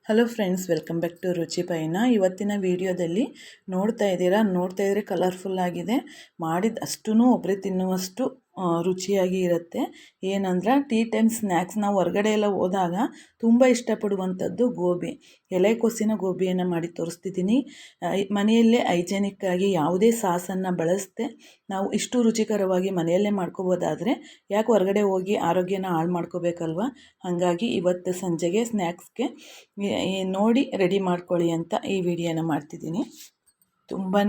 Hello friends, welcome back to Ruchi Payana. ಇವತ್ತಿನ ವಿಡಿಯೋದಲ್ಲಿ ನೋಡ್ತಾ ಇದ್ದರೆ ಕಲರ್ಫುಲ್ ಆಗಿದೆ. ಮಾಡಿದ ಅಷ್ಟೂ ಒಬ್ಬರೇ ತಿನ್ನುವಷ್ಟು ರುಚಿಯಾಗಿ ಇರುತ್ತೆ. ಏನಂದ್ರೆ ಟೀ ಟೈಮ್ ಸ್ನ್ಯಾಕ್ಸ್. ನಾವು ಹೊರಗಡೆ ಎಲ್ಲ ಹೋದಾಗ ತುಂಬ ಇಷ್ಟಪಡುವಂಥದ್ದು ಗೋಬಿ, ಎಲೆಕೋಸಿನ ಗೋಬಿಯನ್ನು ಮಾಡಿ ತೋರಿಸ್ತಿದ್ದೀನಿ. ಮನೆಯಲ್ಲೇ ಹೈಜೆನಿಕ್ಕಾಗಿ ಯಾವುದೇ ಸಾಸನ್ನು ಬಳಸದೆ ನಾವು ಇಷ್ಟು ರುಚಿಕರವಾಗಿ ಮನೆಯಲ್ಲೇ ಮಾಡ್ಕೋಬೋದಾದರೆ ಯಾಕೆ ಹೊರಗಡೆ ಹೋಗಿ ಆರೋಗ್ಯನ ಹಾಳು ಮಾಡ್ಕೋಬೇಕಲ್ವ. ಹಾಗಾಗಿ ಇವತ್ತು ಸಂಜೆಗೆ ಸ್ನ್ಯಾಕ್ಸ್ಗೆ ನೋಡಿ ರೆಡಿ ಮಾಡ್ಕೊಳ್ಳಿ ಅಂತ ಈ ವಿಡಿಯೋನ ಮಾಡ್ತಿದ್ದೀನಿ. ತುಂಬಾ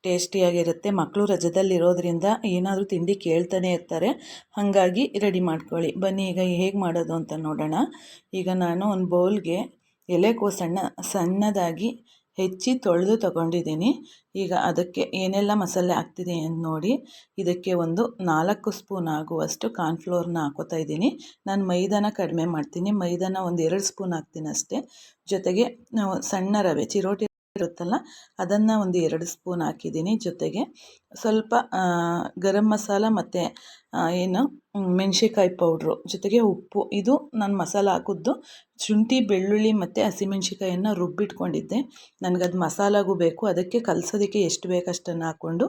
ಟೇಸ್ಟಿಯಾಗಿರುತ್ತೆ. ಮಕ್ಕಳು ರಜದಲ್ಲಿರೋದ್ರಿಂದ ಏನಾದರೂ ತಿಂಡಿ ಕೇಳ್ತಾನೆ ಇರ್ತಾರೆ. ಹಾಗಾಗಿ ರೆಡಿ ಮಾಡ್ಕೊಳ್ಳಿ. ಬನ್ನಿ ಈಗ ಹೇಗೆ ಮಾಡೋದು ಅಂತ ನೋಡೋಣ. ಈಗ ನಾನು ಒಂದು ಬೌಲ್ಗೆ ಎಲೆಕೋಸನ್ನು ಸಣ್ಣದಾಗಿ ಹೆಚ್ಚಿ ತೊಳೆದು ತಗೊಂಡಿದ್ದೀನಿ. ಈಗ ಅದಕ್ಕೆ ಏನೆಲ್ಲ ಮಸಾಲೆ ಹಾಕ್ತಿದ್ದೀನಿ ಅಂತ ನೋಡಿ. ಇದಕ್ಕೆ ಒಂದು 4 ಸ್ಪೂನ್ ಆಗುವಷ್ಟು ಕಾರ್ನ್ಫ್ಲೋರ್ನ ಹಾಕೋತಾ ಇದ್ದೀನಿ. ನಾನು ಮೈದಾನ ಕಡಿಮೆ ಮಾಡ್ತೀನಿ. ಮೈದಾನ ಒಂದು 2 ಸ್ಪೂನ್ ಹಾಕ್ತೀನಿ ಅಷ್ಟೇ. ಜೊತೆಗೆ ನಾವು ಸಣ್ಣ ರವೆ ಚಿರೋಟಿ ಇರುತ್ತಲ್ಲ ಅದನ್ನು ಒಂದು 2 ಸ್ಪೂನ್ ಹಾಕಿದ್ದೀನಿ. ಜೊತೆಗೆ ಸ್ವಲ್ಪ ಗರಂ ಮಸಾಲ ಮತ್ತು ಮೆಣಸಿಕಾಯಿ ಪೌಡ್ರು, ಜೊತೆಗೆ ಉಪ್ಪು. ಇದು ನಾನು ಮಸಾಲ ಹಾಕಿದ್ದು ಶುಂಠಿ, ಬೆಳ್ಳುಳ್ಳಿ ಮತ್ತು ಹಸಿಮೆಣ್ಸಿಕಾಯನ್ನು ರುಬ್ಬಿಟ್ಕೊಂಡಿದ್ದೆ. ನನಗದು ಮಸಾಲಾಗೂ ಬೇಕು, ಅದಕ್ಕೆ ಕಲಸೋದಕ್ಕೆ ಎಷ್ಟು ಬೇಕಷ್ಟನ್ನು ಹಾಕ್ಕೊಂಡು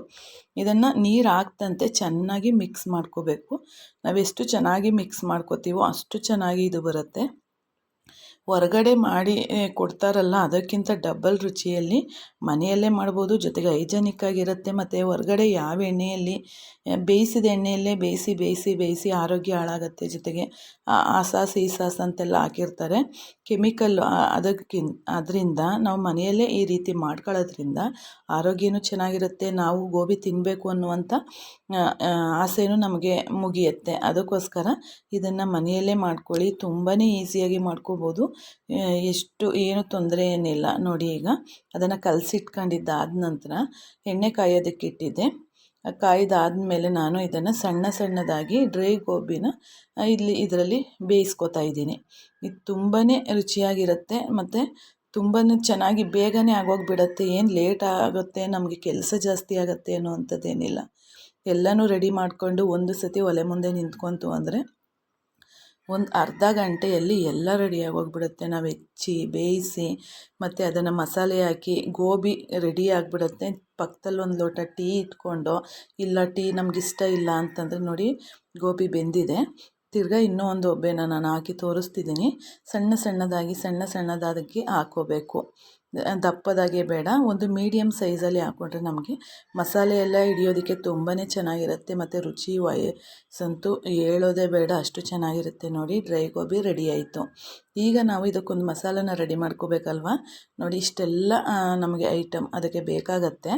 ಇದನ್ನು ನೀರು ಹಾಕ್ದಂತೆ ಚೆನ್ನಾಗಿ ಮಿಕ್ಸ್ ಮಾಡ್ಕೋಬೇಕು. ನಾವೆಷ್ಟು ಚೆನ್ನಾಗಿ ಮಿಕ್ಸ್ ಮಾಡ್ಕೋತೀವೋ ಅಷ್ಟು ಚೆನ್ನಾಗಿ ಇದು ಬರುತ್ತೆ. ಹೊರಗಡೆ ಮಾಡಿ ಕೊಡ್ತಾರಲ್ಲ ಅದಕ್ಕಿಂತ ಡಬಲ್ ರುಚಿಯಲ್ಲಿ ಮನೆಯಲ್ಲೇ ಮಾಡ್ಬೋದು. ಜೊತೆಗೆ ಹೈಜೆನಿಕ್ಕಾಗಿರುತ್ತೆ. ಮತ್ತು ಹೊರಗಡೆ ಯಾವ ಎಣ್ಣೆಯಲ್ಲಿ ಬೇಯಿಸಿದ ಎಣ್ಣೆಯಲ್ಲೇ ಬೇಯಿಸಿ ಆರೋಗ್ಯ ಹಾಳಾಗುತ್ತೆ. ಜೊತೆಗೆ ಆ ಸಾಸ್ ಈ ಸಾಸ್ ಅಂತೆಲ್ಲ ಹಾಕಿರ್ತಾರೆ, ಕೆಮಿಕಲ್. ಅದರಿಂದ ನಾವು ಮನೆಯಲ್ಲೇ ಈ ರೀತಿ ಮಾಡ್ಕೊಳ್ಳೋದ್ರಿಂದ ಆರೋಗ್ಯನೂ ಚೆನ್ನಾಗಿರುತ್ತೆ. ನಾವು ಗೋಬಿ ತಿನ್ನಬೇಕು ಅನ್ನುವಂಥ ಆಸೆನೂ ನಮಗೆ ಮುಗಿಯುತ್ತೆ. ಅದಕ್ಕೋಸ್ಕರ ಇದನ್ನು ಮನೆಯಲ್ಲೇ ಮಾಡ್ಕೊಳ್ಳಿ. ತುಂಬಾ ಈಸಿಯಾಗಿ ಮಾಡ್ಕೋಬೋದು. ಏನು ತೊಂದರೆ ಏನಿಲ್ಲ. ನೋಡಿ, ಈಗ ಅದನ್ನು ಕಲಸಿಟ್ಕೊಂಡಿದ್ದಾದ ನಂತರ ಎಣ್ಣೆ ಕಾಯೋದಕ್ಕೆ ಇಟ್ಟಿದ್ದೆ. ಕಾಯ್ದಾದ್ಮೇಲೆ ನಾನು ಇದನ್ನು ಸಣ್ಣದಾಗಿ ಡ್ರೈ ಗೋಬಿನ ಇದರಲ್ಲಿ ಬೇಯಿಸ್ಕೊತಾ ಇದ್ದೀನಿ. ಇದು ತುಂಬಾ ರುಚಿಯಾಗಿರುತ್ತೆ ಮತ್ತು ತುಂಬಾ ಚೆನ್ನಾಗಿ ಬೇಗನೆ ಆಗೋಗಿಬಿಡತ್ತೆ. ಏನು ಲೇಟ್ ಆಗುತ್ತೆ, ನಮಗೆ ಕೆಲಸ ಜಾಸ್ತಿ ಆಗುತ್ತೆ ಅನ್ನೋವಂಥದ್ದೇನಿಲ್ಲ. ಎಲ್ಲನೂ ರೆಡಿ ಮಾಡಿಕೊಂಡು ಒಂದು ಸತಿ ಒಲೆ ಮುಂದೆ ನಿಂತ್ಕೊಂತು ಅಂದರೆ ಒಂದು ಅರ್ಧ ಗಂಟೆಯಲ್ಲಿ ಎಲ್ಲ ರೆಡಿಯಾಗಿ ಹೋಗ್ಬಿಡುತ್ತೆ. ನಾವು ಹೆಚ್ಚಿ ಬೇಯಿಸಿ ಮತ್ತು ಅದನ್ನು ಮಸಾಲೆ ಹಾಕಿ ಗೋಬಿ ರೆಡಿ ಆಗಿಬಿಡುತ್ತೆ. ಪಕ್ಕದಲ್ಲಿ ಒಂದು ಲೋಟ ಟೀ ಇಟ್ಕೊಂಡು, ಇಲ್ಲ ಟೀ ನಮಗಿಷ್ಟ ಇಲ್ಲ ಅಂತಂದರೆ ನೋಡಿ ಗೋಬಿ ಬೆಂದಿದೆ. ತಿರ್ಗಾ ಇನ್ನೂ ಒಂದು ಒಬ್ಬೆನ ನಾನು ಹಾಕಿ ತೋರಿಸ್ತಿದ್ದೀನಿ. ಸಣ್ಣದಾಗಿ ಹಾಕ್ಕೋಬೇಕು. ದಪ್ಪದಾಗೆ ಬೇಡ, ಒಂದು ಮೀಡಿಯಮ್ ಸೈಜಲ್ಲಿ ಹಾಕ್ಕೊಂಡ್ರೆ ನಮಗೆ ಮಸಾಲೆ ಎಲ್ಲ ಹಿಡಿಯೋದಕ್ಕೆ ತುಂಬಾ ಚೆನ್ನಾಗಿರುತ್ತೆ. ಮತ್ತು ರುಚಿ ವಯಸ್ಸಂತೂ ಹೇಳೋದೇ ಬೇಡ, ಅಷ್ಟು ಚೆನ್ನಾಗಿರುತ್ತೆ. ನೋಡಿ, ಡ್ರೈ ಗೋಬಿ ರೆಡಿ ಆಯಿತು. ಈಗ ನಾವು ಇದಕ್ಕೊಂದು ಮಸಾಲನ ರೆಡಿ ಮಾಡ್ಕೋಬೇಕಲ್ವ. ನೋಡಿ, ಇಷ್ಟೆಲ್ಲ ನಮಗೆ ಐಟಮ್ ಅದಕ್ಕೆ ಬೇಕಾಗತ್ತೆ.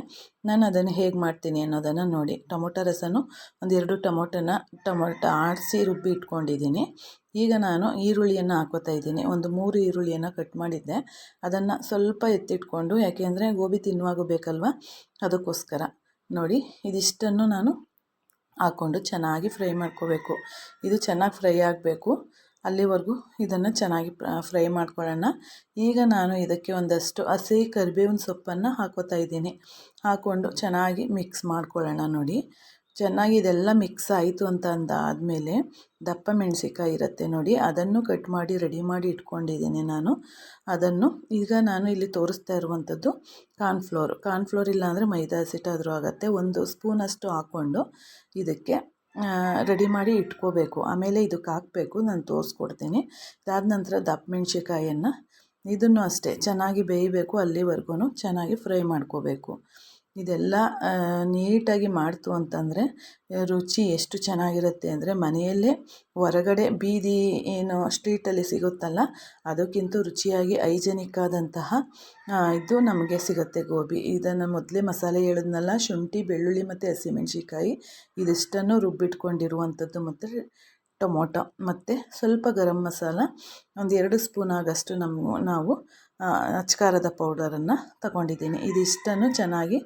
ನಾನು ಅದನ್ನು ಹೇಗೆ ಮಾಡ್ತೀನಿ ಅನ್ನೋದನ್ನು ನೋಡಿ. ಟೊಮೊಟೊ ರಸನೂ ಒಂದು 2 ಟೊಮೊಟೊ ಆಡಿಸಿ ರುಬ್ಬಿ ಇಟ್ಕೊಂಡಿದ್ದೀನಿ. ಈಗ ನಾನು ಈರುಳ್ಳಿಯನ್ನು ಹಾಕೋತಾ ಇದ್ದೀನಿ. ಒಂದು 3 ಈರುಳ್ಳಿಯನ್ನು ಕಟ್ ಮಾಡಿದ್ದೆ. ಅದನ್ನು ಸ್ವಲ್ಪ ಎತ್ತಿಟ್ಕೊಂಡು, ಯಾಕೆಂದರೆ ಗೋಬಿ ತಿನ್ನುವಾಗ ಬೇಕಲ್ವ, ಅದಕ್ಕೋಸ್ಕರ. ನೋಡಿ, ಇದಿಷ್ಟನ್ನು ನಾನು ಹಾಕ್ಕೊಂಡು ಚೆನ್ನಾಗಿ ಫ್ರೈ ಮಾಡ್ಕೋಬೇಕು. ಇದು ಚೆನ್ನಾಗಿ ಫ್ರೈ ಆಗಬೇಕು. ಅಲ್ಲಿವರೆಗೂ ಇದನ್ನು ಚೆನ್ನಾಗಿ ಫ್ರೈ ಮಾಡ್ಕೊಳ್ಳೋಣ. ಈಗ ನಾನು ಇದಕ್ಕೆ ಒಂದಷ್ಟು ಹಸಿ ಕರಿಬೇವಿನ ಸೊಪ್ಪನ್ನು ಹಾಕೋತಾ ಇದ್ದೀನಿ. ಹಾಕ್ಕೊಂಡು ಚೆನ್ನಾಗಿ ಮಿಕ್ಸ್ ಮಾಡ್ಕೊಳ್ಳೋಣ. ನೋಡಿ, ಚೆನ್ನಾಗಿ ಇದೆಲ್ಲ ಮಿಕ್ಸ್ ಆಯಿತು ಅಂತ ಅಂದಾದಮೇಲೆ ದಪ್ಪ ಮೆಣಸಿಕಾಯಿ ಇರುತ್ತೆ ನೋಡಿ, ಅದನ್ನು ಕಟ್ ಮಾಡಿ ರೆಡಿ ಮಾಡಿ ಇಟ್ಕೊಂಡಿದ್ದೀನಿ ನಾನು. ಅದನ್ನು ಈಗ ನಾನು ಇಲ್ಲಿ ತೋರಿಸ್ತಾ ಇರುವಂಥದ್ದು ಕಾರ್ನ್ಫ್ಲೋರ್ ಇಲ್ಲ ಅಂದರೆ ಮೈದಾ ಹಸಿಟ್ಟಾದರೂ ಆಗುತ್ತೆ. 1 ಸ್ಪೂನಷ್ಟು ಹಾಕ್ಕೊಂಡು ಇದಕ್ಕೆ ರೆಡಿ ಮಾಡಿ ಇಟ್ಕೋಬೇಕು. ಆಮೇಲೆ ಇದಕ್ಕೆ ಹಾಕಬೇಕು, ನಾನು ತೋರಿಸ್ಕೊಡ್ತೀನಿ. ಇದಾದ ನಂತರ ದಪ್ಪ ಮೆಣಸಿಕಾಯನ್ನು ಇದನ್ನು ಅಷ್ಟೇ ಚೆನ್ನಾಗಿ ಬೇಯಬೇಕು. ಅಲ್ಲಿವರೆಗೂ ಚೆನ್ನಾಗಿ ಫ್ರೈ ಮಾಡ್ಕೋಬೇಕು. ಇದೆಲ್ಲ ನೀಟಾಗಿ ಮಾಡ್ತು ಅಂತಂದರೆ ರುಚಿ ಎಷ್ಟು ಚೆನ್ನಾಗಿರುತ್ತೆ ಅಂದರೆ ಮನೆಯಲ್ಲೇ ಹೊರಗಡೆ ಬೀದಿ ಸ್ಟ್ರೀಟಲ್ಲಿ ಸಿಗುತ್ತಲ್ಲ ಅದಕ್ಕಿಂತ ರುಚಿಯಾಗಿ ಹೈಜೆನಿಕ್ ಆದಂತಹ ಇದು ನಮಗೆ ಸಿಗುತ್ತೆ ಗೋಬಿ. ಇದನ್ನು ಮೊದಲೇ ಮಸಾಲೆ ಹೇಳಿದ್ನಲ್ಲ, ಶುಂಠಿ, ಬೆಳ್ಳುಳ್ಳಿ ಮತ್ತು ಹಸಿಮೆಣ್ಸಿಕಾಯಿ ಇದಿಷ್ಟನ್ನು ರುಬ್ಬಿಟ್ಕೊಂಡಿರುವಂಥದ್ದು, ಮತ್ತು ಟೊಮೊಟೊ ಮತ್ತು ಸ್ವಲ್ಪ ಗರಂ ಮಸಾಲ, ಒಂದು 2 ಸ್ಪೂನ್ ಆಗಷ್ಟು ನಾವು ಅಚ್ಕಾರದ ಪೌಡರನ್ನು ತಗೊಂಡಿದ್ದೀನಿ. ಇದಿಷ್ಟನ್ನು ಚೆನ್ನಾಗಿ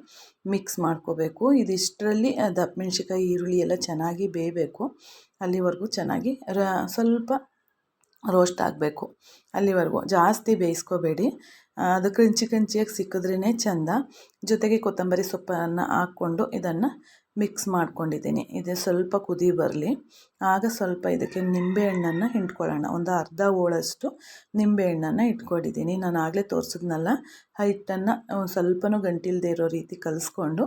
ಮಿಕ್ಸ್ ಮಾಡ್ಕೋಬೇಕು. ಇದಿಷ್ಟರಲ್ಲಿ ದಪ್ಪ ಮೆಣಸಿಕಾಯಿ, ಈರುಳ್ಳಿ ಎಲ್ಲ ಚೆನ್ನಾಗಿ ಬೇಯಬೇಕು. ಅಲ್ಲಿವರೆಗೂ ಚೆನ್ನಾಗಿ ಸ್ವಲ್ಪ ರೋಸ್ಟ್ ಆಗಬೇಕು. ಅಲ್ಲಿವರೆಗೂ ಜಾಸ್ತಿ ಬೇಯಿಸ್ಕೋಬೇಡಿ. ಅದು ಕ್ರಂಚಿಯಾಗಿ ಸಿಕ್ಕಿದ್ರೇ ಚೆಂದ. ಜೊತೆಗೆ ಕೊತ್ತಂಬರಿ ಸೊಪ್ಪನ್ನು ಹಾಕ್ಕೊಂಡು ಇದನ್ನು ಮಿಕ್ಸ್ ಮಾಡ್ಕೊಂಡಿದ್ದೀನಿ. ಇದು ಸ್ವಲ್ಪ ಕುದಿ ಬರಲಿ. ಆಗ ಸ್ವಲ್ಪ ಇದಕ್ಕೆ ನಿಂಬೆಹಣ್ಣನ್ನು ಹಿಂಡ್ಕೊಳ್ಳೋಣ. ಒಂದು ಅರ್ಧ ಹೋಳಷ್ಟು ನಿಂಬೆಹಣ್ಣನ್ನು ಇಟ್ಕೊಂಡಿದ್ದೀನಿ. ನಾನು ಆಗಲೇ ತೋರಿಸಿದ್ನಲ್ಲ, ಹಿಟ್ಟನ್ನು ಒಂದು ಸ್ವಲ್ಪನೂ ಗಂಟಿಲ್ಲದೆ ಇರೋ ರೀತಿ ಕಲಿಸ್ಕೊಂಡು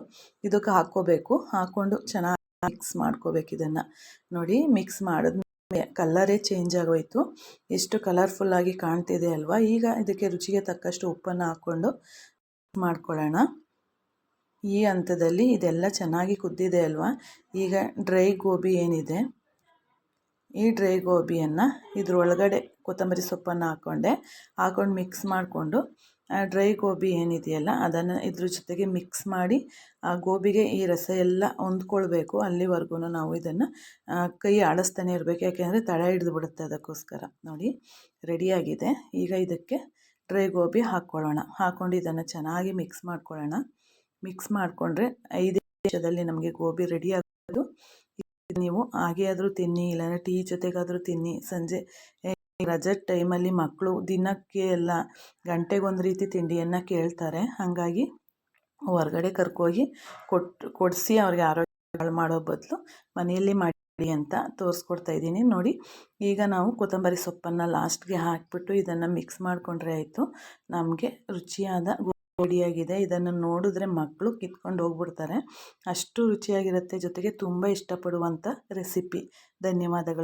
ಇದಕ್ಕೆ ಹಾಕ್ಕೋಬೇಕು. ಹಾಕ್ಕೊಂಡು ಚೆನ್ನಾಗಿ ಮಿಕ್ಸ್ ಮಾಡ್ಕೋಬೇಕು. ಇದನ್ನು ನೋಡಿ, ಮಿಕ್ಸ್ ಮಾಡಿದ್ಮೇಲೆ ಕಲ್ಲರೇ ಚೇಂಜ್ ಆಗೋಯಿತು. ಎಷ್ಟು ಕಲರ್ಫುಲ್ಲಾಗಿ ಕಾಣ್ತಿದೆ ಅಲ್ವಾ. ಈಗ ಇದಕ್ಕೆ ರುಚಿಗೆ ತಕ್ಕಷ್ಟು ಉಪ್ಪನ್ನು ಹಾಕ್ಕೊಂಡು ಮಾಡ್ಕೊಳ್ಳೋಣ. ಈ ಹಂತದಲ್ಲಿ ಇದೆಲ್ಲ ಚೆನ್ನಾಗಿ ಕುದ್ದಿದೆ ಅಲ್ವಾ. ಈಗ ಡ್ರೈ ಗೋಬಿ ಏನಿದೆ, ಈ ಡ್ರೈ ಗೋಬಿಯನ್ನು ಇದ್ರೊಳಗಡೆ ಕೊತ್ತಂಬರಿ ಸೊಪ್ಪನ್ನು ಹಾಕ್ಕೊಂಡು ಮಿಕ್ಸ್ ಮಾಡಿಕೊಂಡು ಡ್ರೈ ಗೋಬಿ ಏನಿದೆಯಲ್ಲ ಅದನ್ನು ಇದ್ರ ಜೊತೆಗೆ ಮಿಕ್ಸ್ ಮಾಡಿ ಆ ಗೋಬಿಗೆ ಈ ರಸ ಎಲ್ಲ ಹೊಂದ್ಕೊಳ್ಬೇಕು. ಅಲ್ಲಿವರೆಗೂ ನಾವು ಇದನ್ನು ಕೈ ಆಡಿಸ್ತಾನೆ ಇರಬೇಕು, ಯಾಕೆಂದರೆ ತಳ ಹಿಡಿದು ಬಿಡುತ್ತೆ. ಅದಕ್ಕೋಸ್ಕರ ನೋಡಿ, ರೆಡಿಯಾಗಿದೆ. ಈಗ ಇದಕ್ಕೆ ಡ್ರೈ ಗೋಬಿ ಹಾಕ್ಕೊಂಡು ಇದನ್ನು ಚೆನ್ನಾಗಿ ಮಿಕ್ಸ್ ಮಾಡ್ಕೊಳ್ಳೋಣ. ಮಿಕ್ಸ್ ಮಾಡಿಕೊಂಡ್ರೆ 5 ನಿಮಿಷದಲ್ಲಿ ನಮಗೆ ಗೋಬಿ ರೆಡಿ ಆಗೋದು. ನೀವು ಹಾಗೆ ಆದರೂ ತಿನ್ನಿ, ಇಲ್ಲಾಂದರೆ ಟೀ ಜೊತೆಗಾದರೂ ತಿನ್ನಿ. ಸಂಜೆ ರಜದ ಟೈಮಲ್ಲಿ ಮಕ್ಕಳು ದಿನಕ್ಕೆ ಎಲ್ಲ ಗಂಟೆಗೊಂದು ರೀತಿ ತಿಂಡಿಯನ್ನು ಕೇಳ್ತಾರೆ. ಹಾಗಾಗಿ ಹೊರಗಡೆ ಕರ್ಕೋಗಿ ಕೊಡಿಸಿ ಅವ್ರಿಗೆ ಆರೋಗ್ಯ ಹಾಳು ಮಾಡೋ ಬದಲು ಮನೆಯಲ್ಲಿ ಮಾಡಿ ಅಂತ ತೋರಿಸ್ಕೊಡ್ತಾಯಿದ್ದೀನಿ. ನೋಡಿ, ಈಗ ನಾವು ಕೊತ್ತಂಬರಿ ಸೊಪ್ಪನ್ನು ಲಾಸ್ಟ್ಗೆ ಹಾಕಿಬಿಟ್ಟು ಇದನ್ನು ಮಿಕ್ಸ್ ಮಾಡಿಕೊಂಡ್ರೆ ಆಯಿತು. ನಮಗೆ ರುಚಿಯಾದ ರೆಡಿಯಾಗಿದೆ. ಇದನ್ನು ನೋಡಿದ್ರೆ ಮಕ್ಕಳು ಕಿತ್ಕೊಂಡು ಹೋಗ್ಬಿಡ್ತಾರೆ, ಅಷ್ಟು ರುಚಿಯಾಗಿರುತ್ತೆ. ಜೊತೆಗೆ ತುಂಬ ಇಷ್ಟಪಡುವಂಥ ರೆಸಿಪಿ. ಧನ್ಯವಾದಗಳು.